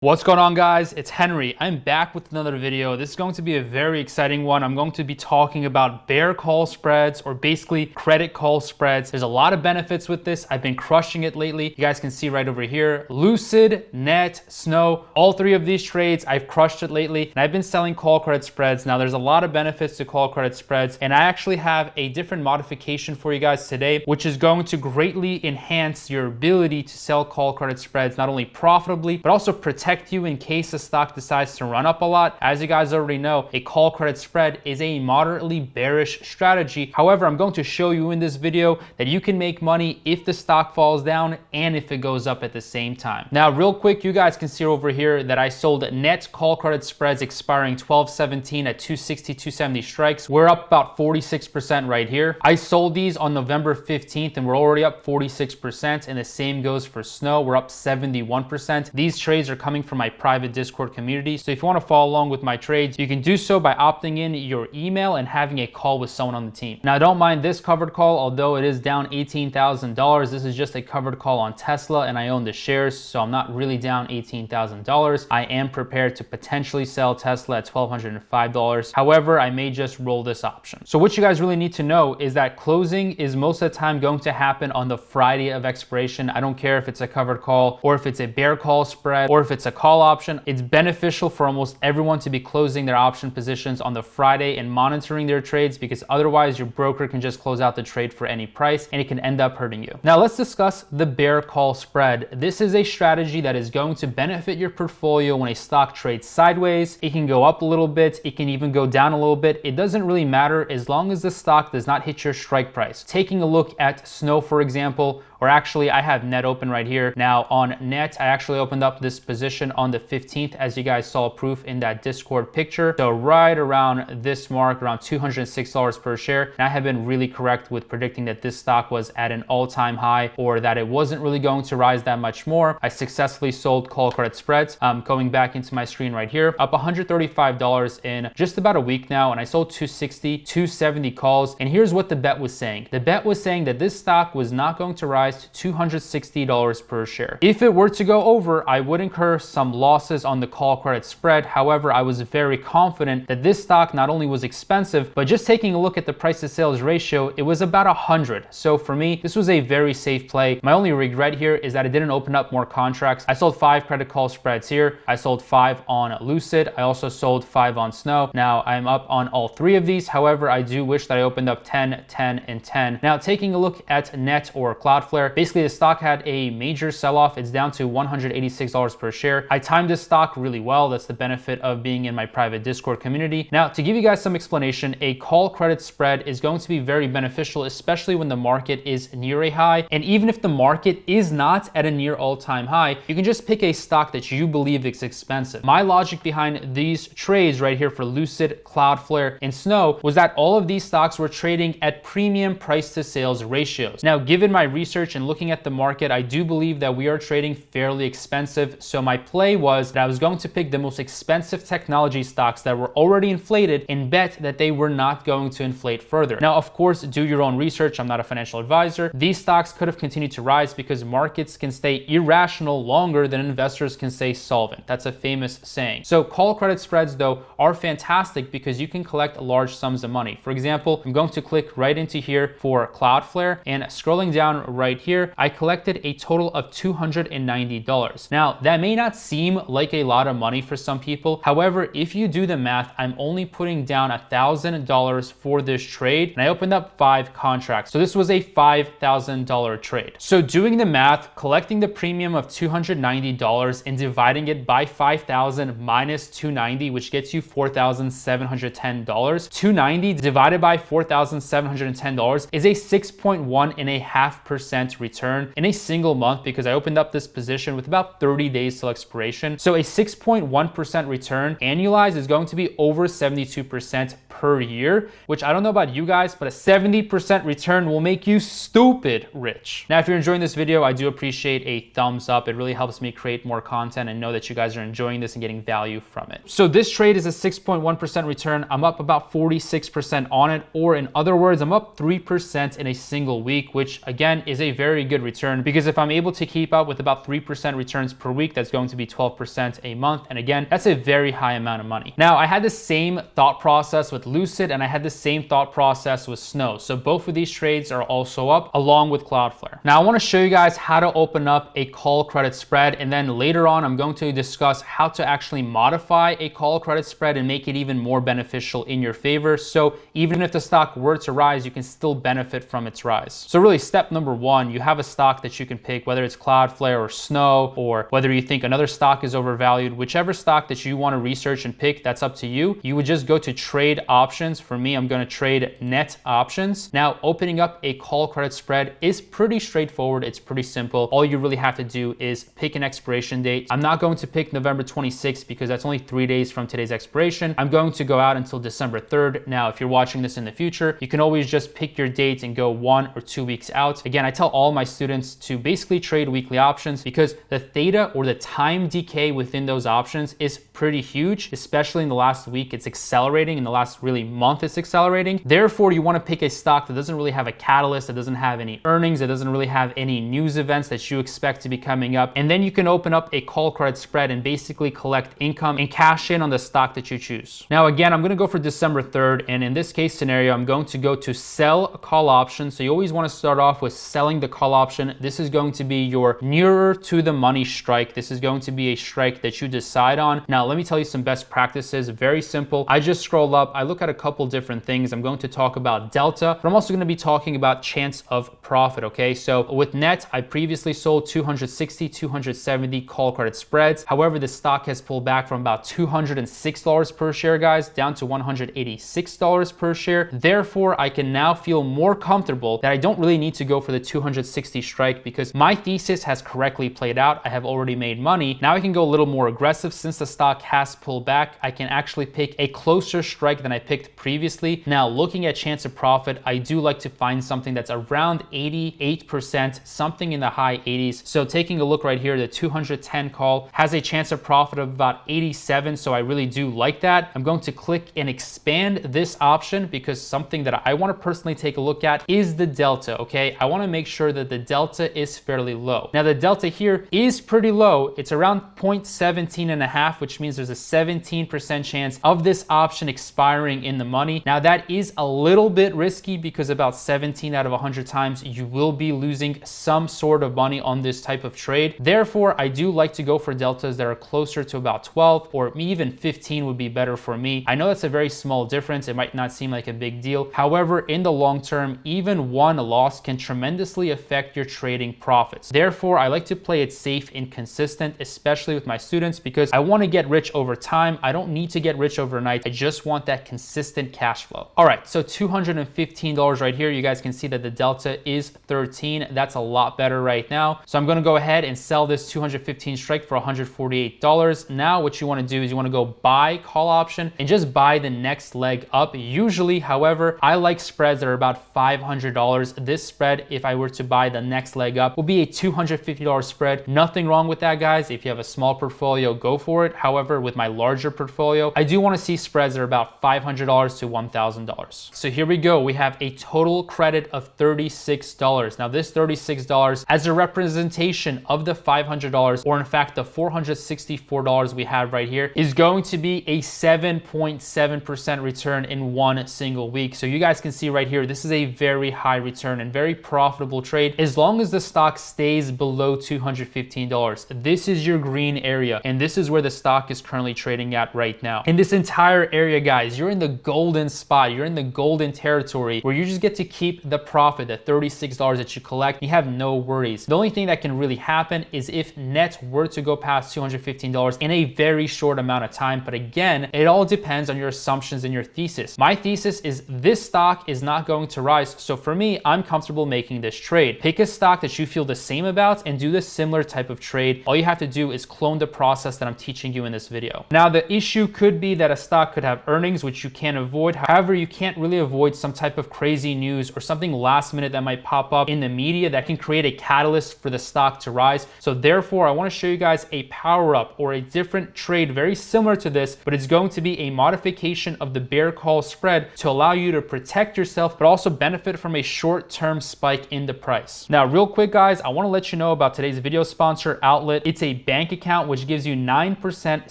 What's going on, guys? It's Henry. I'm back with another video. This is going to be a very exciting one. I'm going to be talking about bear call spreads, or basically credit call spreads. There's a lot of benefits with this. I've been crushing it lately. You guys can see right over here, Lucid, Net, Snow, all three of these trades, I've crushed it lately. And I've been selling call credit spreads. Now there's a lot of benefits to call credit spreads. And I actually have a different modification for you guys today, which is going to greatly enhance your ability to sell call credit spreads, not only profitably, but also protect you in case the stock decides to run up a lot. As you guys already know, a call credit spread is a moderately bearish strategy. However, I'm going to show you in this video that you can make money if the stock falls down and if it goes up at the same time. Now, real quick, you guys can see over here that I sold net call credit spreads expiring 12/17 at 260, 270 strikes. We're up about 46% right here. I sold these on November 15th and we're already up 46%, and the same goes for Snow. We're up 71%. These trades are coming from my private Discord community. So if you want to follow along with my trades, you can do so by opting in your email and having a call with someone on the team. Now, I don't mind this covered call, although it is down $18,000. This is just a covered call on Tesla and I own the shares, so I'm not really down $18,000. I am prepared to potentially sell Tesla at $1,205. However, I may just roll this option. So what you guys really need to know is that closing is most of the time going to happen on the Friday of expiration. I don't care if it's a covered call or if it's a bear call spread or if it's a call option. It's beneficial for almost everyone to be closing their option positions on the Friday and monitoring their trades, because otherwise your broker can just close out the trade for any price and it can end up hurting you. Now let's discuss the bear call spread. This is a strategy that is going to benefit your portfolio when a stock trades sideways. It can go up a little bit, it can even go down a little bit. It doesn't really matter as long as the stock does not hit your strike price. Taking a look at Snow, for example, or actually I have Net open right here. Now on Net, I actually opened up this position on the 15th, as you guys saw proof in that Discord picture. So right around this mark, around $206 per share. And I have been really correct with predicting that this stock was at an all-time high, or that it wasn't really going to rise that much more. I successfully sold call credit spreads. Going back into my screen right here, up $135 in just about a week now. And I sold 260, 270 calls. And here's what the bet was saying. The bet was saying that this stock was not going to rise to $260 per share. If it were to go over, I would incur some losses on the call credit spread. However, I was very confident that this stock not only was expensive, but just taking a look at the price to sales ratio, it was about 100. So for me, this was a very safe play. My only regret here is that I didn't open up more contracts. I sold 5 credit call spreads here. I sold 5 on Lucid. I also sold 5 on Snow. Now I'm up on all 3 of these. However, I do wish that I opened up 10, 10, and 10. Now taking a look at Net or Cloudflare, basically the stock had a major sell-off. It's down to $186 per share. I timed this stock really well. That's the benefit of being in my private Discord community. Now, to give you guys some explanation, a call credit spread is going to be very beneficial, especially when the market is near a high. And even if the market is not at a near all-time high, you can just pick a stock that you believe is expensive. My logic behind these trades right here for Lucid, Cloudflare, and Snow was that all of these stocks were trading at premium price to sales ratios. Now, given my research and looking at the market, I do believe that we are trading fairly expensive. So my play was that I was going to pick the most expensive technology stocks that were already inflated and bet that they were not going to inflate further. Now, of course, do your own research. I'm not a financial advisor. These stocks could have continued to rise because markets can stay irrational longer than investors can stay solvent. That's a famous saying. So call credit spreads, though, are fantastic because you can collect large sums of money. For example, I'm going to click right into here for Cloudflare, and scrolling down right here, I collected a total of $290. Now, that may not seem like a lot of money for some people. However, if you do the math, I'm only putting down $1,000 for this trade, and I opened up 5 contracts. So this was a $5,000 trade. So doing the math, collecting the premium of $290 and dividing it by 5,000 minus 290, which gets you $4,710. $290 divided by $4,710 is a 6.1% return in a single month, because I opened up this position with about 30 days till expiration. So a 6.1% return annualized is going to be over 72% per year, which I don't know about you guys, but a 70% return will make you stupid rich. Now, if you're enjoying this video, I do appreciate a thumbs up. It really helps me create more content and know that you guys are enjoying this and getting value from it. So this trade is a 6.1% return. I'm up about 46% on it, or in other words, I'm up 3% in a single week, which again is a very good return, because if I'm able to keep up with about 3% returns per week, that's going to be 12% a month. And again, that's a very high amount of money. Now, I had the same thought process with Lucid and I had the same thought process with Snow. So both of these trades are also up along with Cloudflare. Now, I want to show you guys how to open up a call credit spread. And then later on, I'm going to discuss how to actually modify a call credit spread and make it even more beneficial in your favor. So even if the stock were to rise, you can still benefit from its rise. So really, step number one, you have a stock that you can pick, whether it's Cloudflare or Snow, or whether you think another stock is overvalued, whichever stock that you want to research and pick, that's up to you. You would just go to trade options. For me, I'm going to trade net options. Now, opening up a call credit spread is pretty straightforward. It's pretty simple. All you really have to do is pick an expiration date. I'm not going to pick November 26th because that's only 3 days from today's expiration. I'm going to go out until December 3rd. Now, if you're watching this in the future, you can always just pick your date and go 1 or 2 weeks out. Again, I tell all my students to basically trade weekly options because the theta, or the time decay within those options, is pretty huge, especially in the last week. It's accelerating. In the last really month, it's accelerating. Therefore, you want to pick a stock that doesn't really have a catalyst, that doesn't have any earnings, that doesn't really have any news events that you expect to be coming up. And then you can open up a call credit spread and basically collect income and cash in on the stock that you choose. Now, again, I'm going to go for December 3rd. And in this case scenario, I'm going to go to sell a call option. So you always want to start off with selling the call option. This is going to be your nearer to the money strike. This is going to be a strike that you decide on. Now, let me tell you some best practices. Very simple. I just scroll up. I look at a couple different things. I'm going to talk about delta, but I'm also going to be talking about chance of profit. Okay. So with net, I previously sold 260, 270 call credit spreads. However, the stock has pulled back from about $206 per share, guys, down to $186 per share. Therefore, I can now feel more comfortable that I don't really need to go for the 260 strike because my thesis has correctly played out. I have already made money. Now I can go a little more aggressive. Since the stock has pulled back, I can actually pick a closer strike than I picked previously. Now, looking at chance of profit, I do like to find something that's around 88%, something in the high 80s. So taking a look right here, the 210 call has a chance of profit of about 87. So I really do like that. I'm going to click and expand this option because something that I want to personally take a look at is the delta. Okay. I want to make sure that the delta is fairly low. Now, the delta here is pretty low. It's around 0.17 and a half, which means there's a 17% chance of this option expiring in the money. Now, that is a little bit risky because about 17 out of 100 times you will be losing some sort of money on this type of trade. Therefore, I do like to go for deltas that are closer to about 12 or even 15 would be better for me. I know that's a very small difference. It might not seem like a big deal. However, in the long term, even one loss can tremendously affect your trading profits. Therefore, I like to play it safe and consistent, especially with my students, because I want to get rich over time. I don't need to get rich overnight. I just want that consistent cash flow. All right, so $215 right here. You guys can see that the delta is 13. That's a lot better right now. So I'm going to go ahead and sell this 215 strike for $148. Now, what you want to do is you want to go buy call option and just buy the next leg up. Usually, however, I like spreads that are about $500. This spread, if I were to buy the next leg up, will be a $250 spread. Nothing wrong with that, guys. If you have a small portfolio, go for it. However, with my larger portfolio, I do want to see spreads that are about $500 to $1,000. So here we go. We have a total credit of $36. Now, this $36 as a representation of the $500, or in fact, the $464 we have right here, is going to be a 7.7% return in one single week. So you guys can see right here, this is a very high return and very profitable trade as long as the stock stays below $215. This is your green area, and this is where the stock is currently trading at right now. In this entire area, guys, you're in the golden spot. You're in the golden territory where you just get to keep the profit, the $36 that you collect. You have no worries. The only thing that can really happen is if net were to go past $215 in a very short amount of time. But again, it all depends on your assumptions and your thesis. My thesis is this stock is not going to rise. So for me, I'm comfortable making this trade. Pick a stock that you feel the same about and do the similar type of trade. All you have to do is clone the process that I'm teaching you in this video. Now, the issue could be that a stock could have earnings, which which you can't avoid. However, you can't really avoid some type of crazy news or something last minute that might pop up in the media that can create a catalyst for the stock to rise. So therefore, I want to show you guys a power up or a different trade very similar to this, but it's going to be a modification of the bear call spread to allow you to protect yourself, but also benefit from a short-term spike in the price. Now, real quick, guys, I want to let you know about today's video sponsor, Outlet. It's a bank account which gives you 9%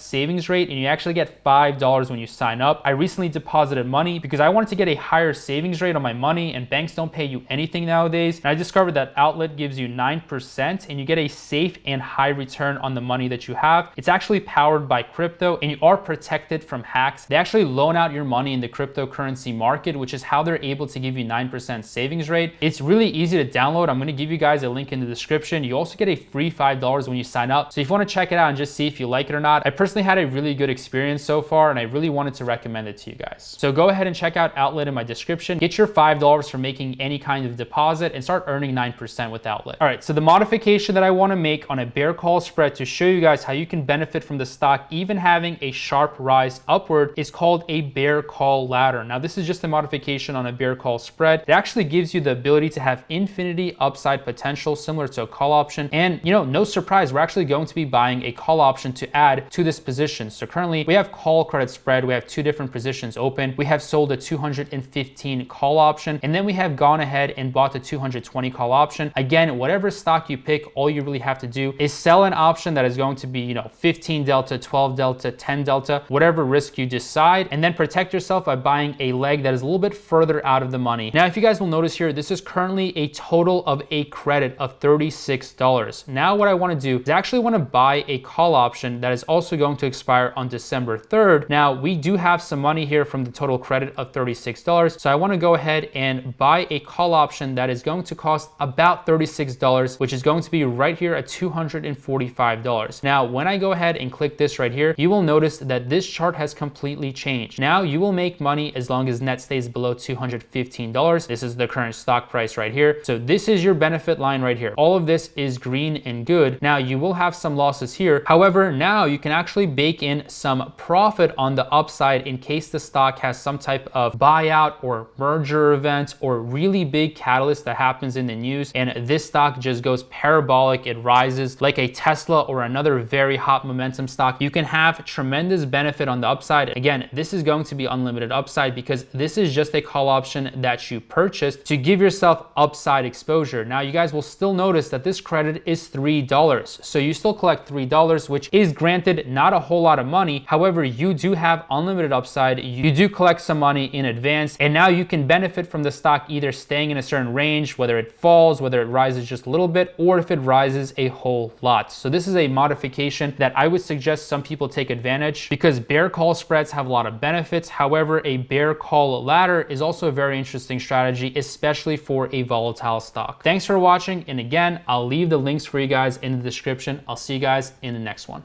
savings rate, and you actually get $5 when you sign up. I recently deposited money because I wanted to get a higher savings rate on my money, and banks don't pay you anything nowadays. And I discovered that Outlet gives you 9%, and you get a safe and high return on the money that you have. It's actually powered by crypto, and you are protected from hacks. They actually loan out your money in the cryptocurrency market, which is how they're able to give you 9% savings rate. It's really easy to download. I'm going to give you guys a link in the description. You also get a free $5 when you sign up. So if you want to check it out and just see if you like it or not, I personally had a really good experience so far, and I really wanted to recommend it to you guys. So go ahead and check out Outlet in my description. Get your $5 for making any kind of deposit and start earning 9% with Outlet. All right, so the modification that I want to make on a bear call spread to show you guys how you can benefit from the stock even having a sharp rise upward is called a bear call ladder. Now, this is just a modification on a bear call spread. It actually gives you the ability to have infinity upside potential similar to a call option. And no surprise, we're actually going to be buying a call option to add to this position. So currently we have call credit spread. We have two different positions open. We have sold a 215 call option, and then we have gone ahead and bought the 220 call option. Again, whatever stock you pick, all you really have to do is sell an option that is going to be 15 delta, 12 delta, 10 delta, whatever risk you decide, and then protect yourself by buying a leg that is a little bit further out of the money. Now, if you guys will notice here, this is currently a total of a credit of $36. Now what I want to do is actually want to buy a call option that is also going to expire on December 3rd. Now, we do have some money here from the total credit of $36. So I want to go ahead and buy a call option that is going to cost about $36, which is going to be right here at $245. Now, when I go ahead and click this right here, you will notice that this chart has completely changed. Now you will make money as long as net stays below $215. This is the current stock price right here. So this is your benefit line right here. All of this is green and good. Now you will have some losses here. However, now you can actually bake in some profit on the upside in case the stock has some type of buyout or merger event or really big catalyst that happens in the news, and this stock just goes parabolic. It rises like a Tesla or another very hot momentum stock. You can have tremendous benefit on the upside. Again, this is going to be unlimited upside because this is just a call option that you purchased to give yourself upside exposure. Now you guys will still notice that this credit is $3. So you still collect $3, which is granted not a whole lot of money. However, you do have unlimited upside. You do collect some money in advance, and now you can benefit from the stock either staying in a certain range, whether it falls, whether it rises just a little bit, or if it rises a whole lot. So this is a modification that I would suggest some people take advantage because bear call spreads have a lot of benefits. However, a bear call ladder is also a very interesting strategy, especially for a volatile stock. Thanks for watching. And again, I'll leave the links for you guys in the description. I'll see you guys in the next one.